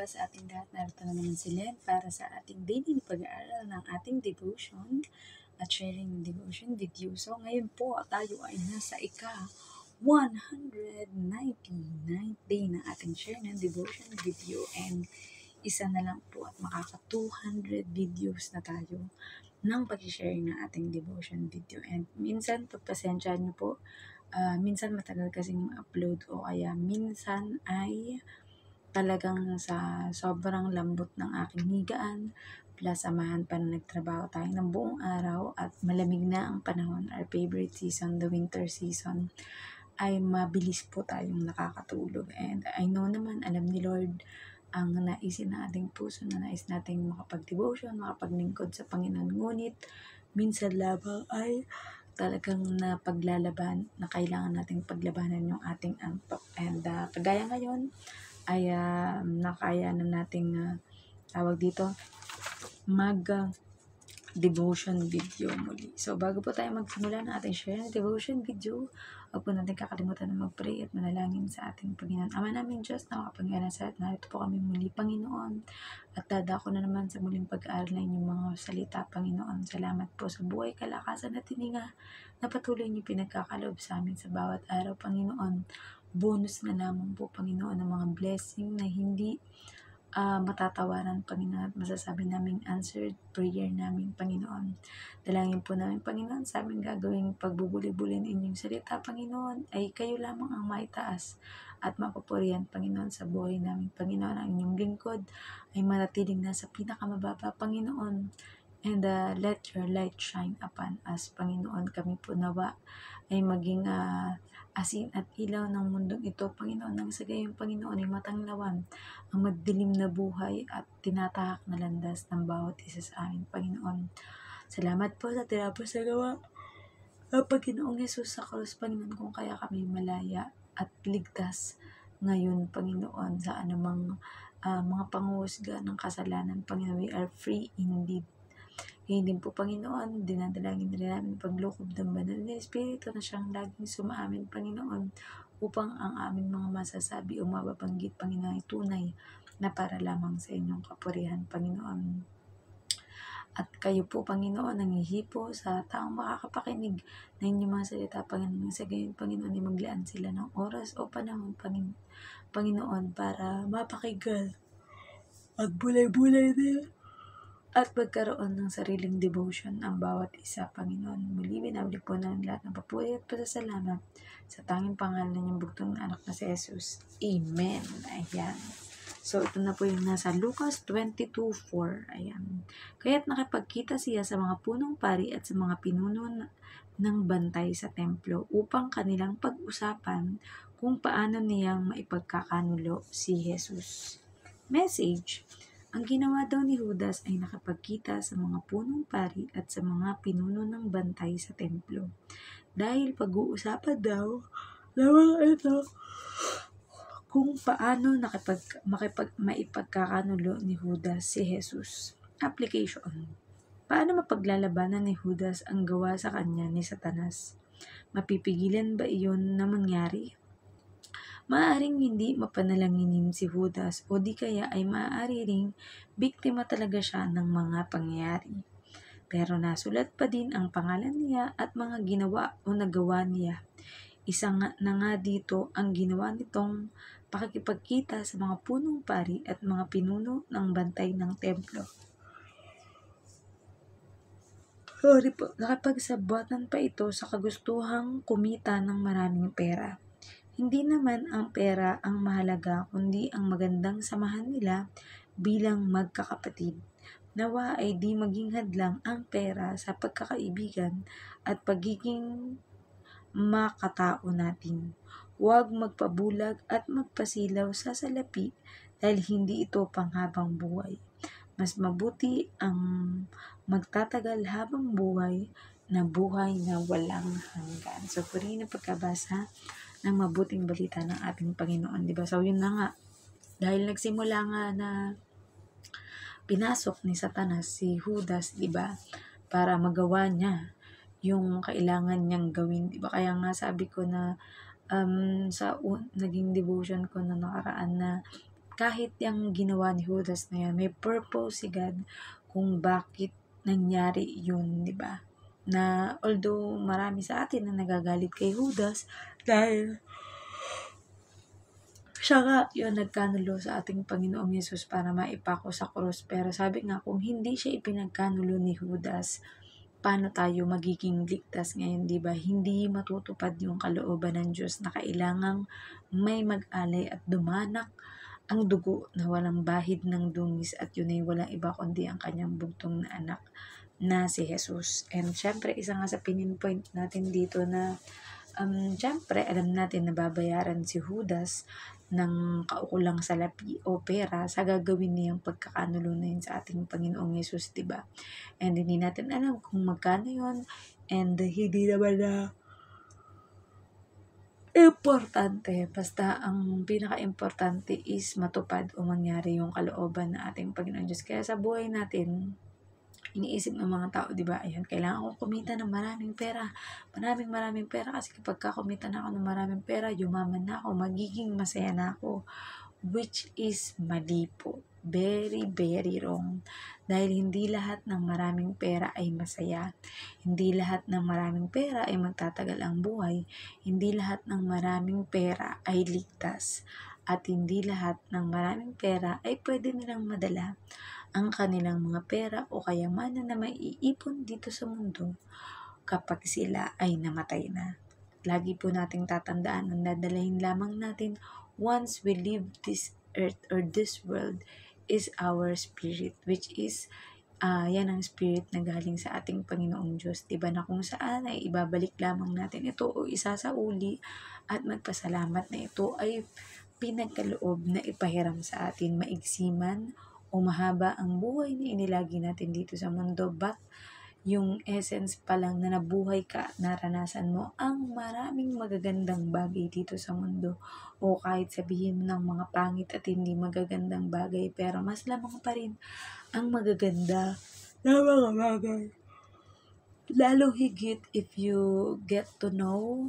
umaga sa ating lahat. Narito na naman si Len para sa ating daily pag-aaral ng ating devotion at sharing ng devotion video. So ngayon po tayo ay nasa ika-199th day na ating share ng devotion video, and isa na lang po at makaka 200 videos na tayo ng pag-share ng ating devotion video. And minsan pagpasensya nyo po, minsan matagal kasing upload o kaya minsan ay talagang sa sobrang lambot ng aking higaan, plus samahan pa na nagtrabaho tayo ng buong araw at malamig na ang panahon, our favorite season, the winter season, ay mabilis po tayong nakakatulog. And I know naman, alam ni Lord ang naisin ng ating puso na nais nating makapag-devotion, makapaglingkod sa Panginoon. Ngunit minsan lamang ay talagang napaglalaban na kailangan nating paglabanan yung ating antok. And kagaya ngayon ay nakaya na nating tawag dito mag devotion video muli. So bago po tayo magsimula ng ating share na devotion video, huwag po natin kakalimutan na mag-pray at manalangin sa ating Panginoon. Ama namin Diyos na makapangyarihan sa lahat, narito po kami muli, Panginoon, at dadako na naman sa muling pag-aaral ng inyong mga salita, Panginoon. Salamat po sa buhay, kalakasan at hininga na patuloy niyo pinagkakaloob sa amin sa bawat araw, Panginoon. Bonus na lamang po, Panginoon, ng mga blessing na hindi matatawaran, Panginoon, at masasabi naming answered prayer namin, Panginoon. Dalangin po namin, Panginoon, sa aming gagawing pagbubuli-buli ng inyong salita, Panginoon, ay kayo lamang ang maitaas at mapupurihan, Panginoon, sa buhay namin, Panginoon. Ang inyong lingkod ay manatiling nasa pinakamababa, Panginoon. And let your light shine upon us, Panginoon. Kami po nawa ay maging asin at ilaw ng mundong ito, Panginoon. Nang sa gayong, Panginoon, ay matanglawan ang magdilim na buhay at tinatahak na landas ng bawat isa sa amin, Panginoon. Salamat po sa tinapos sa gawa ng Panginoong Jesus sa krus, Panginoon, kung kaya kami malaya at ligtas ngayon, Panginoon, sa anumang mga panghusga ng kasalanan, Panginoon. We are free indeed. Ngayon din po, Panginoon, dinadalangin rin namin paglukob ng banal na Espiritu na siyang laging sumaamin, Panginoon, upang ang aming mga masasabi o mababanggit, Panginoon, ay tunay na para lamang sa inyong kapurihan, Panginoon. At kayo po, Panginoon, nangihipo sa taong makakapakinig na inyong mga salita, Panginoon. Sa gayon, Panginoon, ay maglaan sila ng oras o panahon, Panginoon, para mapakinggan at bulay-bulay din at magkaroon ng sariling devotion ang bawat isa, Panginoon. Muli, binabalik po namin lahat ng papuri at pasasalamat sa tanging pangalan ng inyong bugtong na anak na si Jesus. Amen. Ayan. So, ito na po yung nasa Lucas 22:4. Ayan. Kaya't nakipagkita siya sa mga punong pari at sa mga pinuno ng bantay sa templo upang kanilang pag-usapan kung paano niyang maipagkakanulo si Jesus. Message: ang ginawa daw ni Judas ay nakapagkita sa mga punong pari at sa mga pinuno ng bantay sa templo. Dahil pag-uusapan daw lamang ito kung paano maipagkakanulo ni Judas si Jesus. Application: paano mapaglalabanan ni Judas ang gawa sa kanya ni Satanas? Mapipigilan ba iyon na mangyari? Maaaring hindi mapanalanginin si Judas o di kaya ay maaari ring biktima talaga siya ng mga pangyayari. Pero nasulat pa din ang pangalan niya at mga ginawa o nagawa niya. Isa na nga dito ang ginawa nitong pakikipagkita sa mga punong pari at mga pinuno ng bantay ng templo. Nakipagsabuatan pa ito sa kagustuhang kumita ng maraming pera. Hindi naman ang pera ang mahalaga, kundi ang magandang samahan nila bilang magkakapatid. Nawa ay di maging hadlang ang pera sa pagkakaibigan at pagiging makatao natin. Huwag magpabulag at magpasilaw sa salapi dahil hindi ito panghabang buhay. Mas mabuti ang magtatagal habang buhay na walang hanggan. So, puri na pagkabasa ng mabuting balita ng ating Panginoon, diba? So, yun na nga. Dahil nagsimula nga na pinasok ni Satanas si Judas, diba? Para magawa niya yung kailangan niyang gawin, diba? Kaya nga sabi ko na naging devotion ko na nakaraan na kahit yung ginawa ni Judas na yan, may purpose si God kung bakit nangyari yun, di ba? Na although marami sa atin na nagagalit kay Judas dahil siya nga yun nagkanulo sa ating Panginoong Yesus para maipako sa krus. Pero sabi nga, kung hindi siya ipinagkanulo ni Judas, paano tayo magiging ligtas ngayon, di ba? Hindi matutupad yung kalooban ng Diyos na kailangang may mag-alay at dumanak ang dugo na walang bahid ng dungis at yun ay walang iba kundi ang kanyang bugtong na anak na si Jesus. And syempre, isa nga sa pininpoint natin dito na syempre, alam natin na babayaran si Judas ng kaukulang salapi o pera sa gagawin niyang pagkakanulo na yun sa ating Panginoong Yesus, diba? And hindi natin alam kung magkano yun, and hindi naman na importante. Basta ang pinaka-importante is matupad o mangyari yung kalooban ng ating Panginoong Diyos. Kaya sa buhay natin, iniisip ng mga tao, di ba? Ayan, kailangan kong kumita ng maraming pera. Maraming pera kasi kapag kumita na ako ng maraming pera, yumaman na ako, magiging masaya na ako. Which is mali po. Very, very wrong. Dahil hindi lahat ng maraming pera ay masaya. Hindi lahat ng maraming pera ay magtatagal ang buhay. Hindi lahat ng maraming pera ay ligtas. At hindi lahat ng maraming pera ay pwede nilang madala ang kanilang mga pera o kayamanan na maiipon dito sa mundo kapag sila ay namatay na. Lagi po nating tatandaan ang dadalahin lamang natin once we leave this earth or this world is our spirit, which is yan ang spirit na galing sa ating Panginoong Diyos, diba, na kung saan ay ibabalik lamang natin ito o isasauli at magpasalamat na ito ay pinagkaloob na ipahiram sa atin, maigsiman o mahaba ang buhay na inilagi natin dito sa mundo, but yung essence pa lang na nabuhay ka, naranasan mo ang maraming magagandang bagay dito sa mundo, o kahit sabihin mo ng mga pangit at hindi magagandang bagay, pero mas lamang pa rin ang magaganda na mga bagay. Lalo higit if you get to know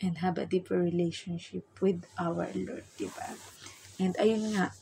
and have a deeper relationship with our Lord, diba? And ayun nga,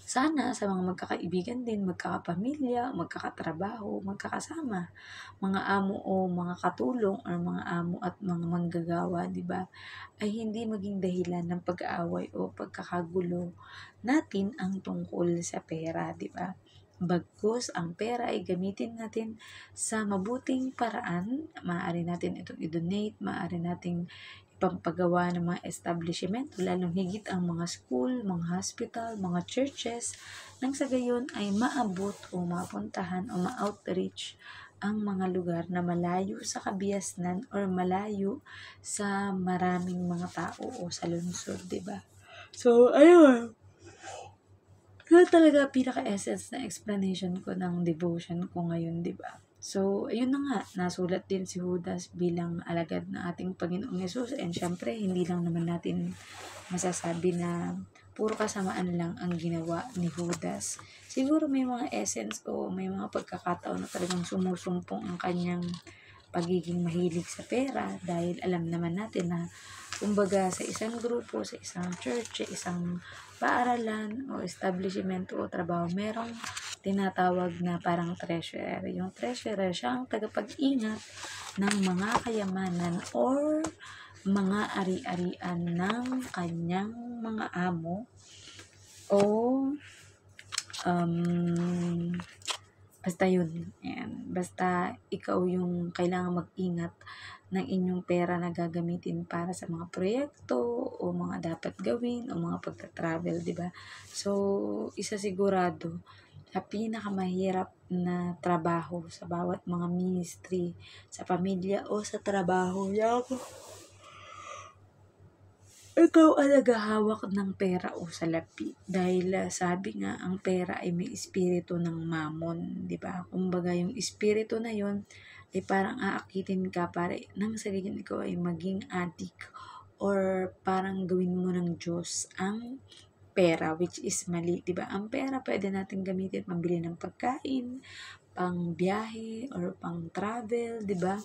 sana sa mga magkakaibigan din, magkakapamilya, magkakatrabaho, magkakasama, mga amo o mga katulong or mga amo at mga manggagawa, di ba? Ay hindi maging dahilan ng pag-aaway o pagkakagulo natin ang tungkol sa pera, di ba? Bagkus ang pera ay gamitin natin sa mabuting paraan, maaari natin itong i-donate, maaari nating pampagawa ng mga establishment, lalong higit ang mga school, mga hospital, mga churches, nang sa gayon ay maabot o mapuntahan o ma-outreach ang mga lugar na malayo sa kabiasnan or malayo sa maraming mga tao o sa lungsod, diba? So, ayun. Yun talaga pinaka-essence na explanation ko ng devotion ko ngayon, diba? So, ayun na nga, nasulat din si Judas bilang alagad na ating Panginoong Yesus, and syempre, hindi lang naman natin masasabi na puro kasamaan lang ang ginawa ni Judas. Siguro may mga essence o may mga pagkakataon na talagang sumusumpong ang kanyang pagiging mahilig sa pera, dahil alam naman natin na kumbaga sa isang grupo, sa isang church, sa isang paaralan o establishment o trabaho, merong tinatawag na parang treasurer. Yung treasurer, siya ang tagapag-ingat ng mga kayamanan or mga ari-arian ng kanyang mga amo o basta yun. Ayan. Basta ikaw yung kailangan mag-ingat ng inyong pera na gagamitin para sa mga proyekto o mga dapat gawin o mga pagta-travel, di ba? So, isa sigurado sa pinakamahirap na trabaho sa bawat mga ministry, sa pamilya o sa trabaho niya ako. Ikaw ang naghahawak ng pera o salapi. Dahil sabi nga, ang pera ay may espiritu ng mamon, di ba? Kumbaga yung espiritu na yon ay parang aakitin ka para nang sa ganyan ikaw ay maging addict or parang gawin mo ng Diyos ang pera, which is mali, di ba? Ang pera pwede natin gamitin pambili ng pagkain, pang biyahe or pang travel, di ba?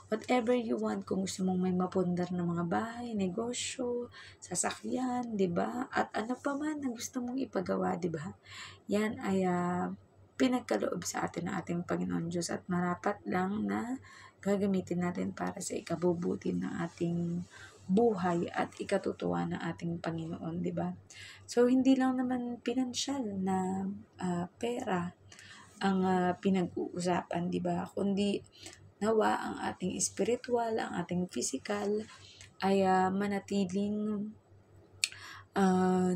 Whatever you want, kung gusto mong may mapundar na mga bahay, negosyo, sasakyan, di ba? At ano pa man na gusto mong ipagawa, di ba? Yan ay pinagkaloob sa atin ng ating Panginoon Diyos at marapat lang na gagamitin natin para sa ikabubuti ng ating buhay at ikatutuwa ng ating Panginoon, di ba? So, hindi lang naman pinansyal na pera ang pinag-uusapan, di ba? Kundi nawa ang ating spiritual, ang ating physical ay manatiling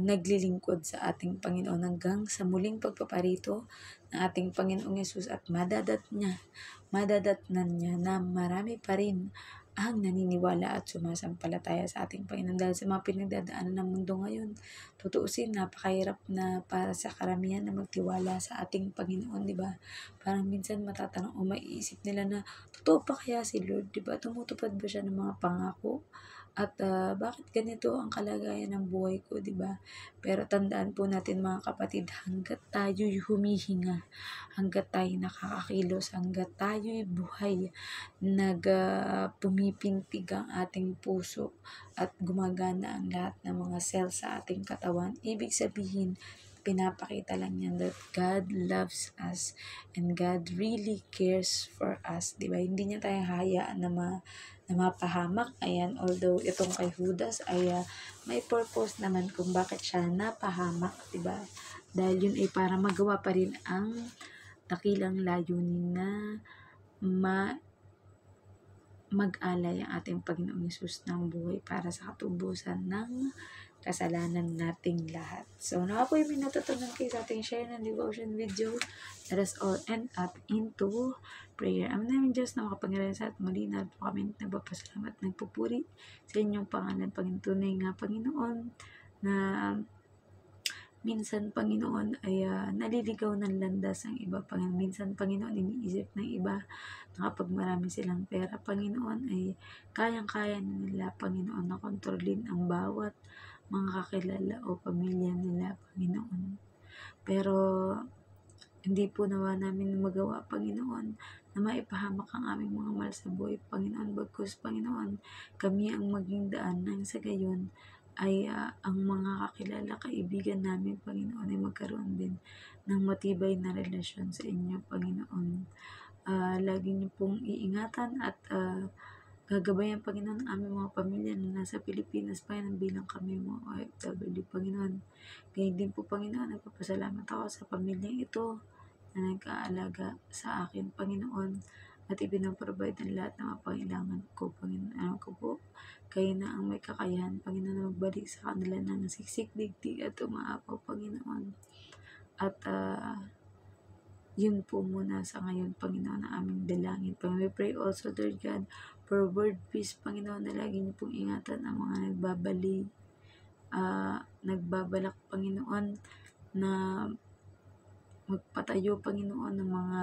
naglilingkod sa ating Panginoon hanggang sa muling pagpaparito ng ating Panginoong Yesus at madadatnan niya na marami pa rin ang naniniwala at sumasampalataya sa ating Panginoon dahil sa mga pinagdadaanan ng mundo ngayon. Tutuusin, napakahirap na para sa karamihan na magtiwala sa ating Panginoon, di ba? Parang minsan matatanong o maiisip nila na, totoo pa kaya si Lord, di ba? Tumutupad ba siya ng mga pangako? At bakit ganito ang kalagayan ng buhay ko, di ba? Pero tandaan po natin mga kapatid, hanggat tayo humihinga, hanggat tayo nakakakilos, hanggat tayo buhay, pumipintig ang ating puso at gumagana ang lahat ng mga cells sa ating katawan. Ibig sabihin, pinapakita lang yan that God loves us and God really cares for us, di ba? Hindi niya tayo hayaan na mapahamak. Ayan, although itong kay Judas ay may purpose naman kung bakit siya napahamak, di ba? Dahil yun ay para magawa pa rin ang dakilang layunin na mag-alay ang ating Panginoong Yesus ng buhay para sa katubusan ng kasalanan nating lahat. So, po yung may natutunan kayo sa ating share ng devotion video. Let us all end up into prayer. Ang namin Diyos na makapangyarihan sa at muli na po kami nagpapasalamat, nagpupuri sa inyong pangalan, Panginoon. Tunay nga, Panginoon, na minsan, Panginoon, ay naliligaw ng landas ang iba. Minsan, Panginoon, iniisip ng iba na kapag marami silang pera, Panginoon, ay kayang-kaya nila, Panginoon, na kontrolin ang bawat mga kakilala o pamilya nila, Panginoon. Pero, hindi po nawa namin magawa, Panginoon, na maipahamak ang aming mga mahal sa buhay, Panginoon. Bagkus, Panginoon, kami ang maging daan nang sa gayon ay ang mga kakilala, kaibigan namin, Panginoon, ay magkaroon din ng matibay na relasyon sa inyo, Panginoon. Lagi niyo pong iingatan at gagabayan, Panginoon, ang aming mga pamilya na nasa Pilipinas, Panginoon, bilang kami mga OFW, Panginoon. Ganyan din po, Panginoon, nagpapasalamat ako sa pamilyang ito na nag-aalaga sa akin, Panginoon, at ipinaprovide ng lahat ng mga pangailangan ko, Panginoon. Alam ko po, kayo na ang may kakayahan, Panginoon, na magbalik sa kanila ng siksik, digdig at umaapaw, Panginoon. At yun po muna sa ngayon, Panginoon, na aming dalangin. We pray also, Lord God, for word peace, Panginoon, na lagi niyo pong ingatan ang mga nagbabalak, Panginoon, na magpatayo, Panginoon, ng mga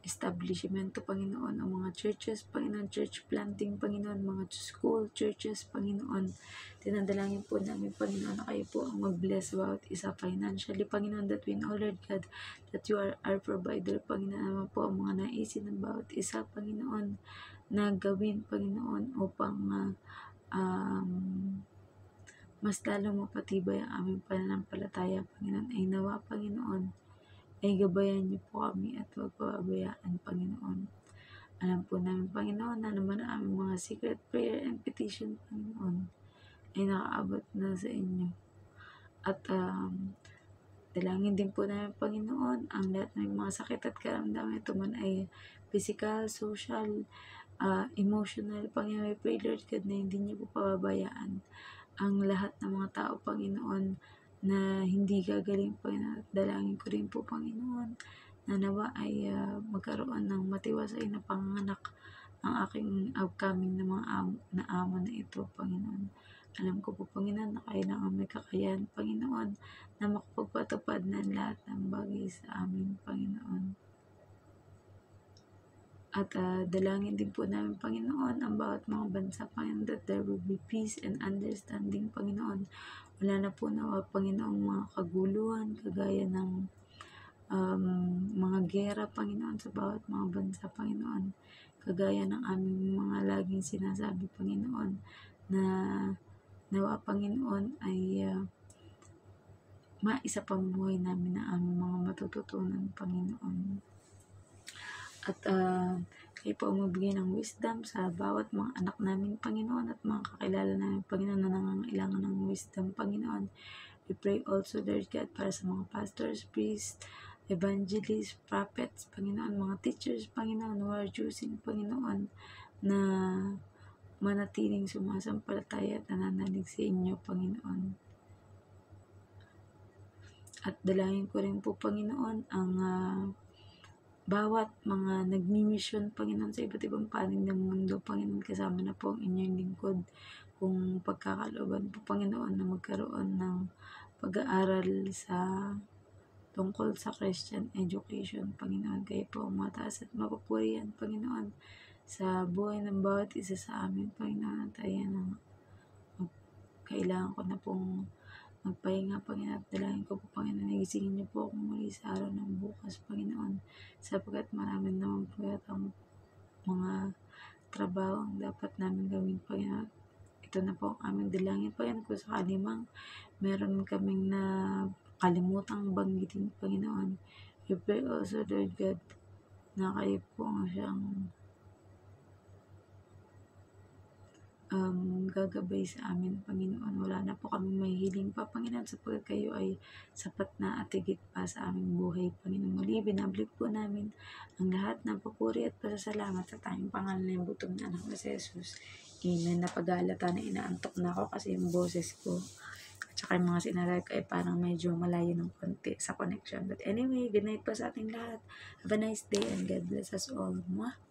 establishmento, Panginoon, ang mga churches, Panginoon, church planting, Panginoon, mga school, churches, Panginoon. Tinadalangin po namin, Panginoon, na kayo po ang mag-bless bawat isa financially, Panginoon, that we know, Lord God, that you are our provider, Panginoon, naman po ang mga naisin ng bawat isa, Panginoon, na gawin, Panginoon, upang mas lalo mapatibay ang aming pananampalataya, Panginoon, ay nawa, Panginoon, ay gabayan niyo po kami at huwag pababayaan, Panginoon. Alam po namin, Panginoon, na naman ang aming mga secret prayer and petition, Panginoon, ay nakaabot na sa inyo. At dalangin din po namin, Panginoon, ang lahat ng mga sakit at karamdaman, ito man ay physical, social, emotional, Panginoon. I pray, Lord God, na hindi niyo po pababayaan ang lahat ng mga tao, Panginoon, na hindi gagaling, Panginoon. Dalangin ko rin po, Panginoon, na nawa ay magkaroon ng matiwasay na panganak ang aking upcoming na mga amo na ito, Panginoon. Alam ko po, Panginoon, na kayo lang ang may kakayahan, Panginoon, na makapagpatupad ng lahat ng bagay sa amin, Panginoon. At dalangin din po namin, Panginoon, ang bawat mga bansa, Panginoon, that there will be peace and understanding, Panginoon. Wala na po nawa, Panginoon, mga kaguluhan, kagaya ng mga gera, Panginoon, sa bawat mga bansa, Panginoon. Kagaya ng aming mga laging sinasabi, Panginoon, na nawa, Panginoon, ay maisa pang buhay namin na aming mga matututunan, Panginoon. At kayo po ang magbigay ng wisdom sa bawat mga anak namin, Panginoon, at mga kakilala namin, Panginoon, na nangangailangan ng wisdom, Panginoon. We pray also, Lord God, para sa mga pastors, priests, evangelists, prophets, Panginoon, mga teachers, Panginoon, who are choosing, Panginoon, na manatiling sumasampalataya at nananalig sa inyo, Panginoon. At dalangin ko rin po, Panginoon, ang bawat mga nagmi-mission, Panginoon, sa iba't ibang panig ng mundo, Panginoon, kasama na po ang inyong lingkod, kung pagkakalooban po, Panginoon, na magkaroon ng pag-aaral sa tungkol sa Christian education, Panginoon. Kayo po ang mataas at mapupurihan, Panginoon, sa buhay ng bawat isa sa amin, Panginoon. At ayan, kailangan ko na pong magpahinga, Panginoon, at dalangin ko po, Panginoon, nagisingin niyo po akong muli sa araw ng bukas, Panginoon, sapagkat marami naman po ang mga trabaho ang dapat namin gawin, Panginoon. Ito na po ang aming dalangin, Panginoon, kung sakali mang meron kaming na kalimutang banggitin, Panginoon. We pray also, Lord God, na kayo po ang siyang gagabay sa amin, Panginoon. Wala na po kami mahihiling pa, Panginoon, sapagkat kayo ay sapat na at higit pa sa aming buhay, Panginoon. Muli, binabalik po namin ang lahat ng papuri at pasasalamat sa tayong pangalan ng butong na anak na si Jesus. Amen. Napagalata na inaantok na ako kasi yung boses ko at saka yung mga sinarag ay parang medyo malayo ng konti sa connection. But anyway, good night po sa ating lahat. Have a nice day and God bless us all. Mwah!